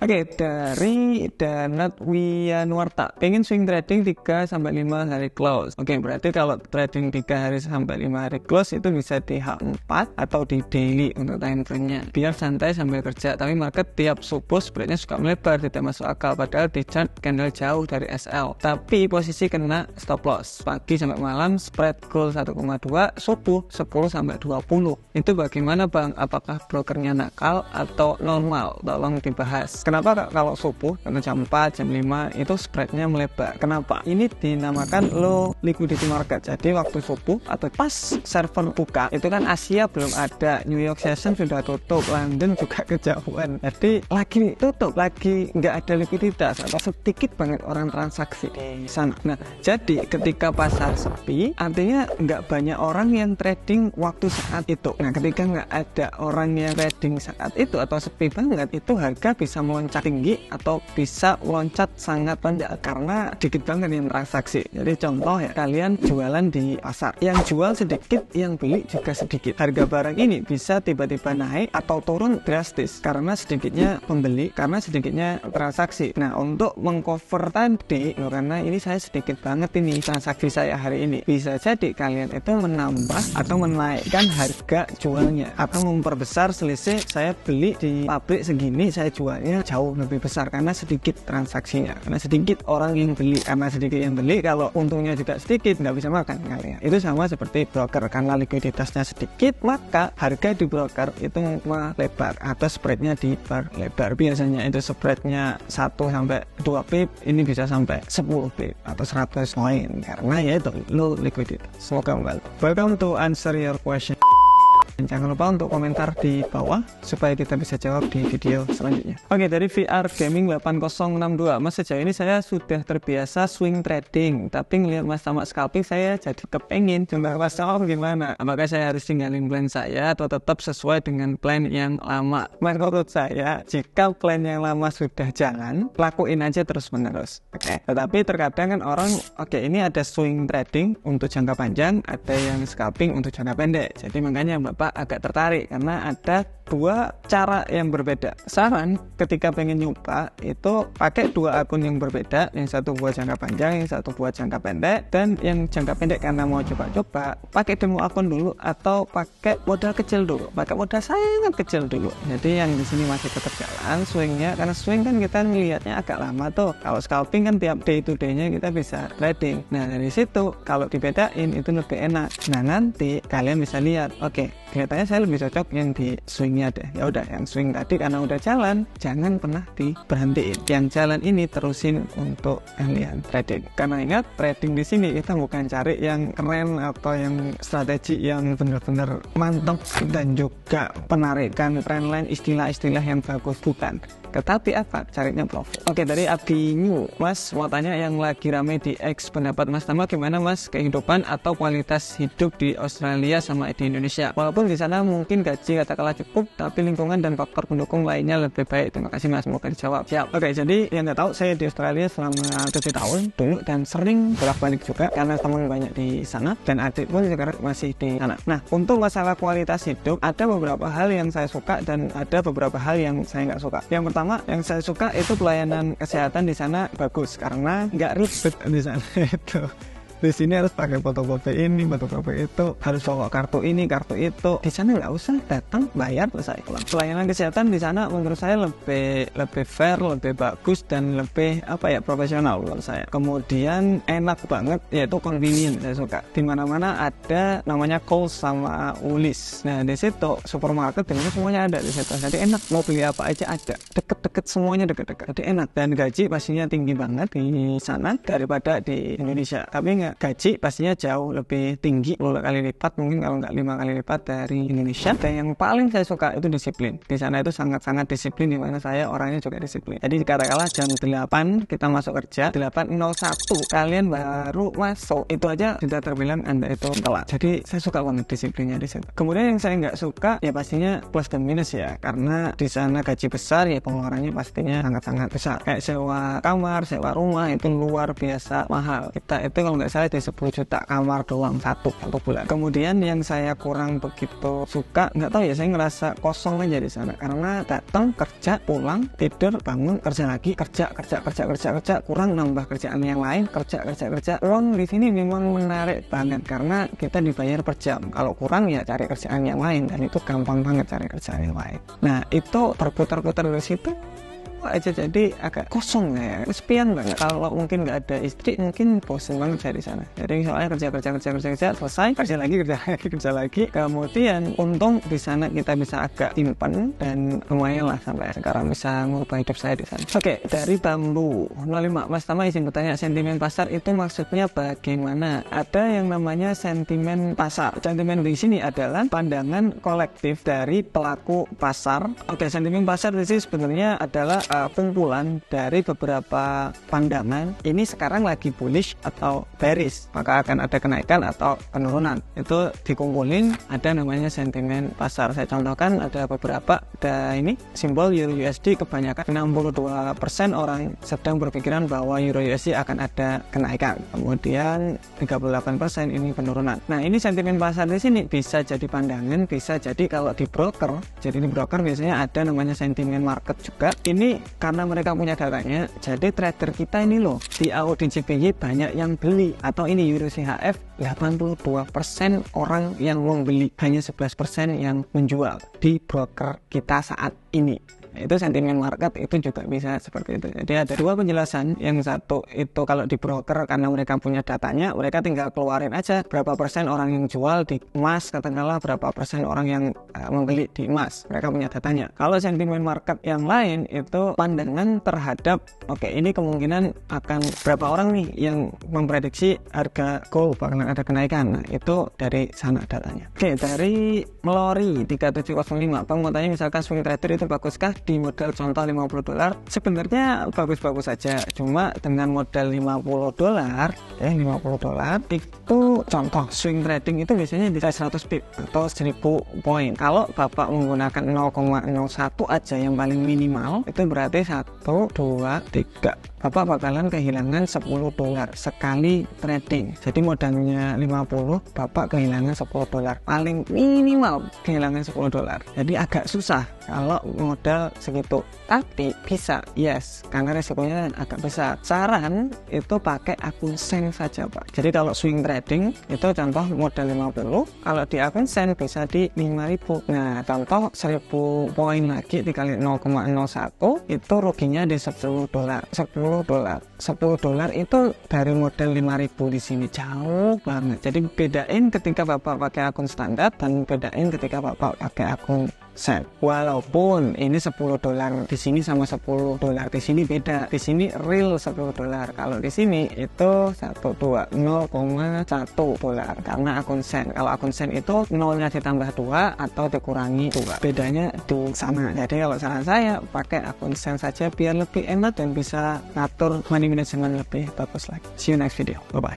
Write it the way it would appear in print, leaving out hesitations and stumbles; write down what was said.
Oke, dari Danat Wiyanuarta, pengen swing trading 3-5 hari close. Oke, berarti kalau trading 3 hari sampai 5 hari close itu bisa di H4 atau di daily untuk time frame-nya. Biar santai sambil kerja, tapi market tiap subuh spreadnya suka melebar, tidak masuk akal. Padahal di chart candle jauh dari SL. Tapi posisi kena stop loss. Pagi sampai malam spread goal 1,2, subuh 10-20. Itu bagaimana Bang? Apakah brokernya nakal atau normal? Tolong dibahas. Kenapa kalau subuh, karena jam 4, jam 5 itu spreadnya melebar? Kenapa? Ini dinamakan low liquidity market. Jadi waktu subuh atau pas server buka, itu kan Asia belum ada, New York session sudah tutup, London juga kejauhan. Jadi lagi tutup, lagi nggak ada likuiditas atau sedikit banget orang transaksi di sana. Nah, jadi ketika pasar sepi, artinya nggak banyak orang yang trading waktu saat itu. Nah, ketika nggak ada orang yang trading saat itu atau sepi banget, itu harga bisa meloncat tinggi atau bisa loncat sangat rendah karena dikit banget yang transaksi. Jadi contoh ya, kalian jualan di pasar, yang jual sedikit, yang beli juga sedikit. Harga barang ini bisa tiba-tiba naik atau turun drastis karena sedikitnya pembeli, karena sedikitnya transaksi. Nah, untuk mengcover tadi, karena ini saya sedikit banget ini transaksi saya hari ini, bisa jadi kalian itu menambah atau menaikkan harga jualnya atau memperbesar selisih. Saya beli di pabrik segini, saya jualnya jauh lebih besar karena sedikit transaksinya, karena sedikit orang yang beli. Karena sedikit yang beli, kalau untungnya juga sedikit, nggak bisa makan kalian. Itu sama seperti broker, karena likuiditasnya sedikit, maka harga di broker itu melebar atau spreadnya diperlebar. Biasanya itu spreadnya 1-2 pip, ini bisa sampai 10 pip atau 100 poin karena ya itu low liquidity. Semoga membantu. Welcome to answer your question. Dan jangan lupa untuk komentar di bawah supaya kita bisa jawab di video selanjutnya. Oke, dari VR Gaming 8062, Mas, sejauh ini saya sudah terbiasa swing trading, tapi ngelihat Mas tamak scalping saya jadi kepengen. Coba Mas tamak gimana? Apakah saya harus tinggalin plan saya atau tetap sesuai dengan plan yang lama? Menurut saya, jika plan yang lama sudah jalan, lakuin aja terus menerus. Oke. Tetapi terkadang kan orang, oke, ini ada swing trading untuk jangka panjang, ada yang scalping untuk jangka pendek. Jadi makanya Bapak agak tertarik karena ada dua cara yang berbeda. Saran ketika pengen nyoba itu pakai dua akun yang berbeda, yang satu buat jangka panjang, yang satu buat jangka pendek. Dan yang jangka pendek karena mau coba-coba, pakai demo akun dulu atau pakai modal kecil dulu, pakai modal sangat kecil dulu. Jadi yang di sini masih tetap jalan swingnya, karena swing kan kita melihatnya agak lama tuh. Kalau scalping kan tiap day to day-nya kita bisa trading. Nah, dari situ kalau dibedain itu lebih enak. Nah, nanti kalian bisa lihat, oke, kelihatannya saya lebih cocok yang di swingnya deh. Ya udah, yang swing tadi karena udah jalan, jangan pernah diberhentiin. Yang jalan ini terusin untuk kalian trading. Karena ingat, trading di sini kita bukan cari yang keren atau yang strategi yang benar-benar mantap dan juga penarikan trendline, istilah-istilah yang bagus, bukan. Tetapi apa? Carinya profit. Oke, dari Abinyu, Mas mau tanya yang lagi rame di X, pendapat Mas Tama gimana Mas kehidupan atau kualitas hidup di Australia sama di Indonesia? Walaupun di sana mungkin gaji katakanlah cukup, tapi lingkungan dan faktor pendukung lainnya lebih baik. Terima kasih Mas, semoga dijawab. Siap. Oke, jadi yang nggak tahu, saya di Australia selama 7 tahun dulu dan sering bolak-balik juga karena teman banyak di sana dan adik pun sekarang masih di sana. Nah, untuk masalah kualitas hidup, ada beberapa hal yang saya suka dan ada beberapa hal yang saya nggak suka. Yang pertama, yang saya suka itu pelayanan kesehatan di sana bagus karena nggak ribet di sana itu. Di sini harus pakai fotokopi ini, fotokopi itu, harus bawa kartu ini, kartu itu. Di sana nggak usah, datang, bayar, selesai. Pelayanan kesehatan di sana menurut saya lebih fair, lebih bagus dan lebih profesional menurut saya. Kemudian enak banget, yaitu convenient, saya suka. Di mana-mana ada namanya Coles sama Woolies. Nah, di situ supermarket dengan semuanya ada di situ. Jadi enak, mau beli apa aja ada. Deket-deket, semuanya deket-deket. Jadi enak, dan gaji pastinya tinggi banget di sana daripada di Indonesia. Tapi nggak, gaji pastinya jauh lebih tinggi, 10 kali lipat mungkin, kalau nggak 5 kali lipat dari Indonesia. Dan yang paling saya suka itu disiplin. Di sana itu sangat-sangat disiplin, dimana saya orangnya juga disiplin. Jadi katakanlah jam 8 kita masuk kerja, 8.01 kalian baru masuk, itu aja sudah terbilang Anda itu telat. Jadi saya suka banget disiplinnya di situ. Kemudian yang saya nggak suka ya pastinya plus dan minus ya, karena di sana gaji besar ya pengeluarannya pastinya sangat-sangat besar. Kayak sewa kamar, sewa rumah itu luar biasa mahal. Kita itu kalau nggak salah bisa di 10 juta kamar doang satu bulan. Kemudian yang saya kurang begitu suka, nggak tahu ya, saya ngerasa kosong aja di sana karena datang kerja, pulang, tidur, bangun, kerja lagi, kerja, kurang nambah kerjaan yang lain, kerja. Uang di sini memang menarik banget karena kita dibayar per jam. Kalau kurang ya cari kerjaan yang lain, dan itu gampang banget cari kerjaan yang lain. Nah, itu terputar-putar dari situ aja, jadi agak kosong ya, kesepian banget. Kalau mungkin nggak ada istri mungkin bosen banget saya di sana. Jadi soalnya kerja selesai, kerja lagi. Kemudian untung di sana kita bisa agak simpan dan lumayan lah sampai sekarang bisa mengubah hidup saya di sana. Oke, dari Bambu 05, Mas Tama izin bertanya, sentimen pasar itu maksudnya bagaimana? Ada yang namanya sentimen pasar. Sentimen di sini adalah pandangan kolektif dari pelaku pasar. Oke, sentimen pasar di sini sebenarnya adalah kumpulan dari beberapa pandangan. Ini sekarang lagi bullish atau bearish, maka akan ada kenaikan atau penurunan. Itu dikumpulin, ada namanya sentimen pasar. Saya contohkan ada beberapa. Ada ini simbol Euro USD, kebanyakan 62% orang sedang berpikiran bahwa Euro USD akan ada kenaikan. Kemudian 38% ini penurunan. Nah, ini sentimen pasar di sini bisa jadi pandangan, bisa jadi kalau di broker. Jadi di broker biasanya ada namanya sentimen market juga. Ini karena mereka punya datanya, jadi trader kita ini loh di AUD JPY banyak yang beli, atau ini Euro CHF 82% orang yang membeli, hanya 11% yang menjual di broker kita saat ini. Itu sentimen market itu juga bisa seperti itu. Jadi ada dua penjelasan. Yang satu itu kalau di broker karena mereka punya datanya, mereka tinggal keluarin aja berapa persen orang yang jual di emas, katakanlah berapa persen orang yang membeli di emas, mereka punya datanya. Kalau sentimen market yang lain itu pandangan terhadap oke, ini kemungkinan akan berapa orang nih yang memprediksi harga gold bakalan ada kenaikan. Nah, itu dari sana datanya. Oke, dari Melori 3705, Bang mau tanya, misalkan swing trader itu baguskah di modal contoh $50? Sebenarnya bagus-bagus saja, cuma dengan modal $50 itu contoh swing trading itu biasanya di 100 pip atau 1000 poin. Kalau Bapak menggunakan 0,01 aja yang paling minimal, itu berarti 1, 2, 3 Bapak bakalan kehilangan $10 sekali trading. Jadi modalnya 50, Bapak kehilangan $10, paling minimal kehilangan $10. Jadi agak susah kalau modal segitu, tapi bisa, yes, karena resikonya agak besar. Saran itu pakai akun Sen saja, Pak. Jadi kalau swing trading itu contoh modal 50, kalau di akun Sen bisa di 5.000. Nah, contoh 1000 poin lagi dikali 0,01 itu ruginya di $10. $10 itu dari modal 5.000 di sini jauh banget. Jadi bedain ketika Bapak pakai akun standar dan bedain ketika Bapak pakai akun Sen. Walaupun ini $10 di sini sama $10 di sini beda. Di sini real $10. Kalau di sini itu 0,1 dolar karena akun Sen. Kalau akun Sen itu 0-nya ditambah 2 atau dikurangi 2. Bedanya di sana. Jadi kalau saran saya pakai akun Sen saja biar lebih enak dan bisa ngatur money management lebih bagus lagi. See you next video. Bye bye.